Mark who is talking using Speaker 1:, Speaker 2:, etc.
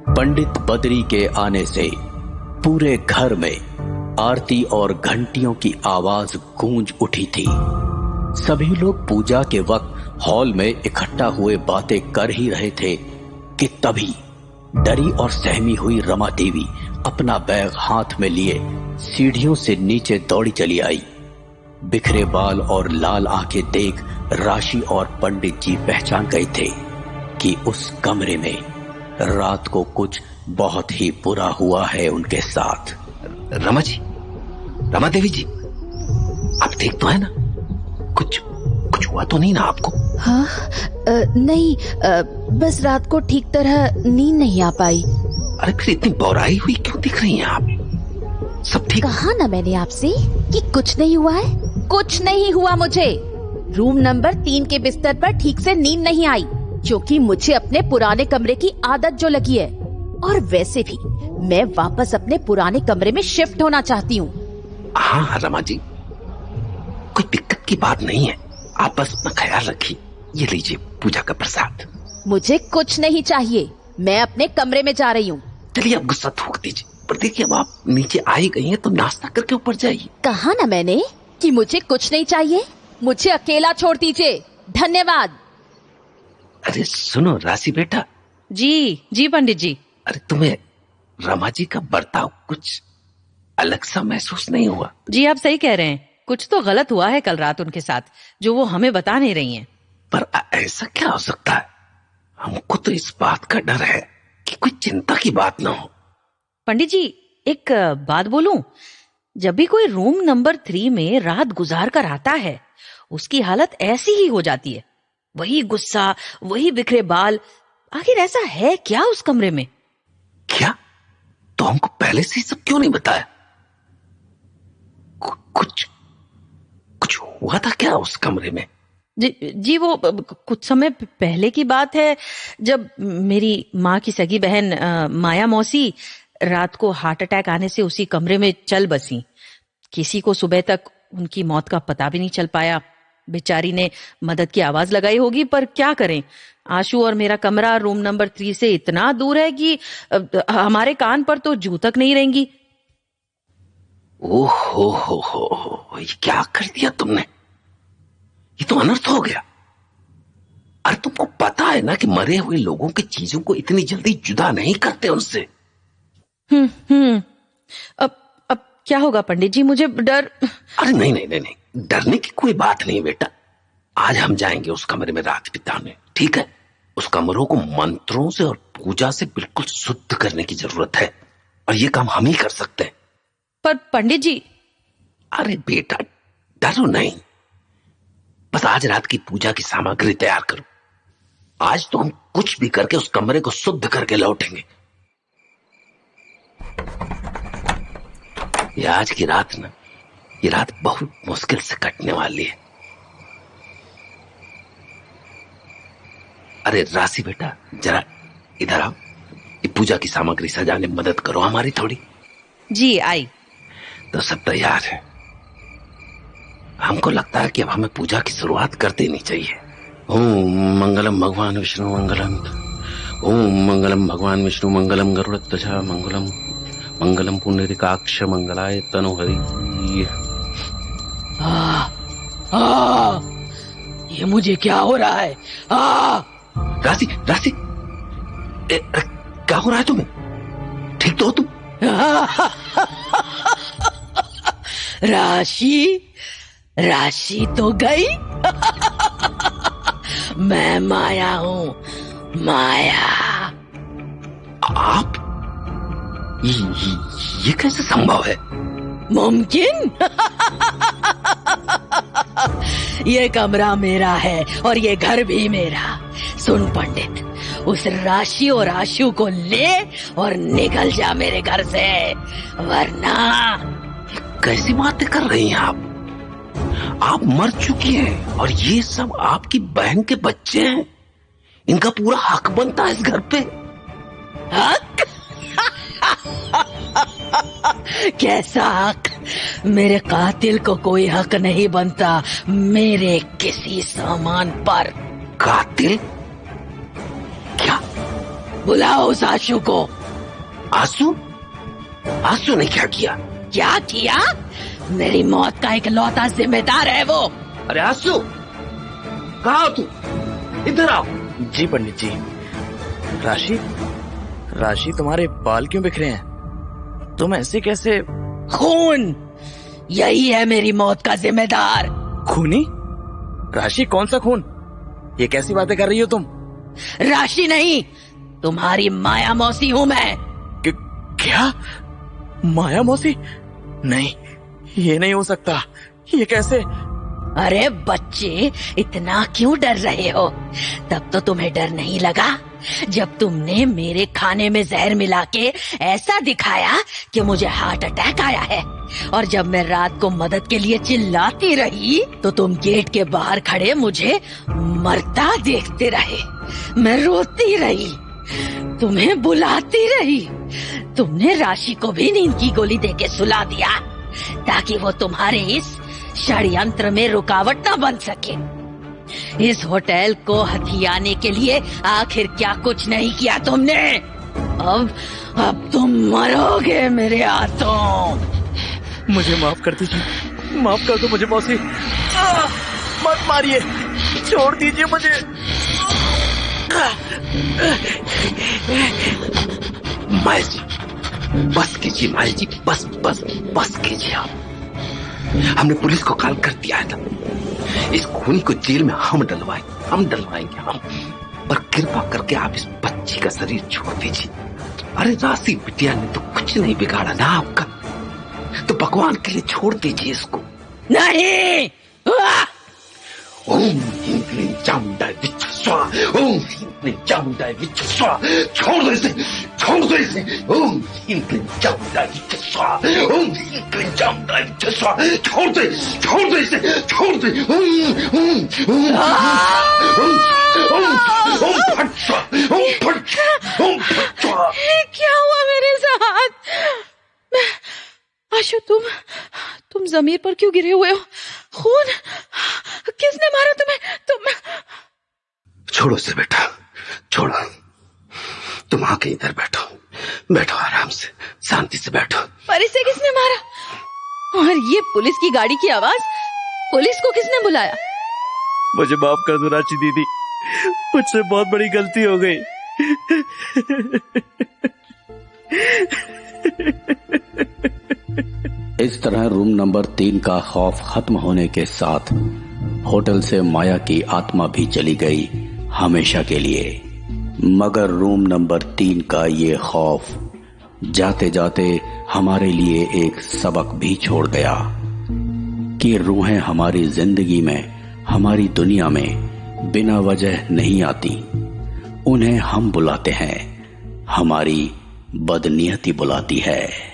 Speaker 1: पंडित बद्री के आने से पूरे घर में आरती और घंटियों की आवाज गूंज उठी थी। सभी लोग पूजा के वक्त हॉल में इकट्ठा हुए बातें कर ही रहे थे कि तभी डरी और सहमी हुई रमा देवी अपना बैग हाथ में लिए सीढ़ियों से नीचे दौड़ी चली आई। बिखरे बाल और लाल आंखें देख राशि और पंडित जी पहचान गए थे कि उस कमरे में रात को कुछ बहुत ही बुरा हुआ है उनके साथ।
Speaker 2: रमा जी, रमा देवी जी, आप ठीक तो है ना? कुछ हुआ तो नहीं ना आपको?
Speaker 3: हाँ, नहीं, बस रात को ठीक तरह नींद नहीं आ पाई।
Speaker 2: अरे फिर इतनी बौराई हुई क्यों दिख रही हैं आप? सब ठीक?
Speaker 3: कहा ना मैंने आपसे कि कुछ नहीं हुआ है। कुछ नहीं हुआ मुझे। रूम नंबर 3 के बिस्तर पर ठीक से नींद नहीं आई, क्योंकि मुझे अपने पुराने कमरे की आदत जो लगी है, और वैसे भी मैं वापस अपने पुराने कमरे में शिफ्ट होना चाहती हूँ।
Speaker 2: हाँ रमा जी, कोई दिक्कत की बात नहीं है, आप बस अपना ख्याल रखिए। ये लीजिए पूजा का प्रसाद।
Speaker 3: मुझे कुछ नहीं चाहिए, मैं अपने कमरे में जा रही हूँ।
Speaker 2: चलिए आप गुस्सा थूक दीजिए, पर देखिए अब आप नीचे आई गई हैं तो नाश्ता करके ऊपर जाइए।
Speaker 3: कहा ना मैंने कि मुझे कुछ नहीं चाहिए, मुझे अकेला छोड़ दीजिए, धन्यवाद।
Speaker 2: अरे सुनो राशि बेटा।
Speaker 4: जी पंडित जी।
Speaker 2: अरे तुम्हें रमा जी का बर्ताव कुछ अलग सा महसूस नहीं हुआ?
Speaker 4: जी आप सही कह रहे हैं, कुछ तो गलत हुआ है कल रात उनके साथ, जो वो हमें बता नहीं रही हैं।
Speaker 2: पर ऐसा क्या हो सकता है? हमको तो इस बात का डर है कि कोई चिंता की बात ना हो।
Speaker 4: पंडित जी एक बात बोलूं, जब भी कोई रूम नंबर 3 में रात गुजार कर आता है, उसकी हालत ऐसी ही हो जाती है। वही गुस्सा, वही बिखरे बाल। आखिर ऐसा है क्या उस कमरे में?
Speaker 2: क्या? तो हमको पहले से सब क्यों नहीं बताया? कुछ हुआ था क्या उस कमरे में?
Speaker 4: जी वो कुछ समय पहले की बात है, जब मेरी माँ की सगी बहन माया मौसी रात को हार्ट अटैक आने से उसी कमरे में चल बसी। किसी को सुबह तक उनकी मौत का पता भी नहीं चल पाया। बेचारी ने मदद की आवाज लगाई होगी, पर क्या करें, आशु और मेरा कमरा रूम नंबर 3 से इतना दूर है कि हमारे कान पर तो जू तक नहीं रहेंगी।
Speaker 2: ओहो, ये क्या कर दिया तुमने? ये तो अनर्थ हो गया। अरे तुमको पता है ना कि मरे हुए लोगों की चीजों को इतनी जल्दी जुदा नहीं करते उनसे।
Speaker 4: अब क्या होगा पंडित जी, मुझे डर।
Speaker 2: अरे नहीं, डरने की कोई बात नहीं बेटा। आज हम जाएंगे उस कमरे में रात बिताने, ठीक है? उस कमरों को मंत्रों से और पूजा से बिल्कुल शुद्ध करने की जरूरत है, और ये काम हम ही कर सकते हैं।
Speaker 4: पर पंडित जी।
Speaker 2: अरे बेटा डरो नहीं, बस आज रात की पूजा की सामग्री तैयार करो। आज तो हम कुछ भी करके उस कमरे को शुद्ध करके लौटेंगे। ये आज की रात ना, ये रात बहुत मुश्किल से कटने वाली है। अरे राशि बेटा जरा इधर आओ, ये पूजा की सामग्री सजाने में मदद करो हमारी थोड़ी।
Speaker 4: जी आई।
Speaker 2: तो सब तैयार है। हमको लगता है कि अब हमें पूजा की शुरुआत कर देनी चाहिए। ओम मंगलम भगवान विष्णु मंगलम, ओम मंगलम भगवान विष्णु मंगलम गरुड़ध्वज मंगलम, मंगलम पुंडरीकाक्ष मंगलाय तनोहरि।
Speaker 4: ये मुझे क्या हो रहा है?
Speaker 2: राशि क्या हो रहा है तुम्हें? ठीक तो हो तुम?
Speaker 4: राशि तो गई। मैं माया हूँ, माया।
Speaker 2: आप ये कैसे संभव है?
Speaker 4: मुमकिन? ये कमरा मेरा है और ये घर भी मेरा। सुन पंडित, उस राशि और आशु को ले और निकल जा मेरे घर से, वरना।
Speaker 2: कैसी बातें कर रही हैं आप? आप मर चुकी हैं और ये सब आपकी बहन के बच्चे हैं। इनका पूरा हक बनता है इस घर पे।
Speaker 4: हक? कैसा हक? मेरे कातिल को कोई हक नहीं बनता मेरे किसी सामान पर।
Speaker 2: कातिल?
Speaker 4: बुलाओ उस आशु को।
Speaker 2: आंसू? आंसू ने क्या किया?
Speaker 4: क्या किया? मेरी मौत का इकलौता जिम्मेदार है वो।
Speaker 2: अरे आंसू, कहाँ हो तू? इधर आओ।
Speaker 5: जी पंडित जी। राशि, राशि तुम्हारे बाल क्यों बिखरे हैं? तुम ऐसे कैसे?
Speaker 4: खून, यही है मेरी मौत का जिम्मेदार।
Speaker 5: खूनी? राशि, कौन सा खून? ये कैसी बातें कर रही हो तुम?
Speaker 4: राशि नहीं, तुम्हारी माया मौसी हूँ मैं।
Speaker 5: क्या? माया मौसी? नहीं, ये नहीं हो सकता। ये कैसे?
Speaker 4: अरे बच्चे, इतना क्यों डर रहे हो? तब तो तुम्हें डर नहीं लगा जब तुमने मेरे खाने में जहर मिला के ऐसा दिखाया कि मुझे हार्ट अटैक आया है। और जब मैं रात को मदद के लिए चिल्लाती रही तो तुम गेट के बाहर खड़े मुझे मरता देखते रहे। मैं रोती रही, तुम्हें बुलाती रही। तुमने राशि को भी नींद की गोली देके सुला दिया ताकि वो तुम्हारे इस षड्यंत्र में रुकावट न बन सके। इस होटल को हथियाने के लिए आखिर क्या कुछ नहीं किया तुमने। अब तुम मरोगे मेरे हाथों।
Speaker 5: मुझे माफ कर दीजिए, माफ कर दो मुझे मौसी। मत मारिए, छोड़ दीजिए मुझे।
Speaker 2: माया जी, बस कीजिए माया जी, बस बस बस कीजिए आप। हमने पुलिस को कॉल कर दिया था। इस खूनी को जेल में हम डलवाएंगे हम। पर कृपा करके आप इस बच्ची का शरीर छोड़ दीजिए। अरे राशि बिटिया ने तो कुछ नहीं बिगाड़ा ना आपका, तो भगवान के लिए छोड़ दीजिए इसको।
Speaker 4: नहीं।
Speaker 2: ओम ह्रीं क्लीं चामुंडाय विच्छ स्वाहा, ओम ह्रीं क्लीं चामुंडाय विच्छ स्वाहा। छोड़ दो इसे, छोड़ दो इसे। ओम ह्रीं क्लीं चामुंडाय विच्छ स्वाहा, ओम ह्रीं क्लीं चामुंडाय विच्छ स्वाहा। छोड़ दो इसे, छोड़ दो। ओम फट स्वाहा, ओम फट स्वाहा।
Speaker 4: क्या हुआ मेरे साथ? आशु, तुम जमीन पर क्यों गिरे हुए हो? खून, किसने मारा तुम्हें? तुम
Speaker 2: छोड़ो से बेटा, छोड़ो। तुम आके इधर बैठो आराम से, शांति से बैठो।
Speaker 4: पर इसे किसने मारा? और ये पुलिस की गाड़ी की आवाज, पुलिस को किसने बुलाया?
Speaker 5: मुझे माफ कर दो राशि दीदी, मुझसे बहुत बड़ी गलती हो गई।
Speaker 1: इस तरह रूम नंबर 3 का खौफ खत्म होने के साथ होटल से माया की आत्मा भी चली गई हमेशा के लिए। मगर रूम नंबर 3 का ये खौफ जाते जाते हमारे लिए एक सबक भी छोड़ गया कि रूहें हमारी जिंदगी में, हमारी दुनिया में बिना वजह नहीं आती। उन्हें हम बुलाते हैं, हमारी बदनीयती बुलाती है।